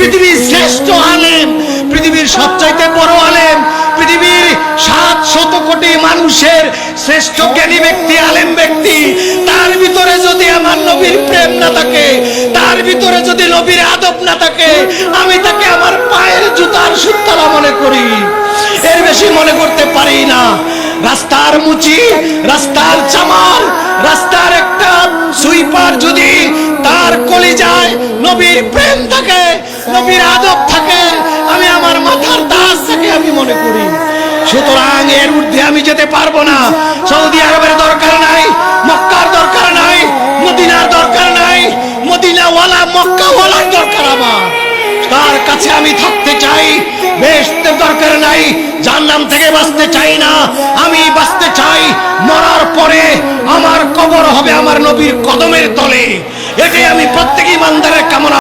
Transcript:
পৃথিবীর শ্রেষ্ঠ আলেম, পৃথিবীর সবচাইতে বড় আলেম, পৃথিবীর 700 কোটি মানুষের শ্রেষ্ঠ জ্ঞানী ব্যক্তি, আলেম ব্যক্তি, তার ভিতরে যদি আমার নবীর প্রেম না থাকে, তার ভিতরে যদি নবীর আদব না থাকে, আমি তাকে আমার পায়ের জুতার সুতলা মনে করি, এর বেশি মনে করতে পারি না। রাস্তার মুচি, রাস্তার চামার, রাস্তার একটা সুইপার যদি তার কলিজায় নবীর প্রেম থাকে, নবীর আদব থাকে, আমি আমার মাথার তাজ থেকে আমি মনে করি। সুতরাং এর ঊর্ধ্বে আমি যেতে পারবো না। সৌদি আরবের দরকার নাই, মক্কার দরকার নাই, মদিনার দরকার নাই, মদিনাওয়ালা মক্কাওয়ালার দরকার আমার। তার কাছে আমি থাকতে চাই। বেহেশতের দরকার নাই, জাহান্নাম থেকে বাঁচতে চাই না, আমি বাঁচতে চাই মরার পরে আমার কবর হবে আমার নবীর কদমের তলে। এটাই আমি প্রত্যেক ইমানদারের কামনা।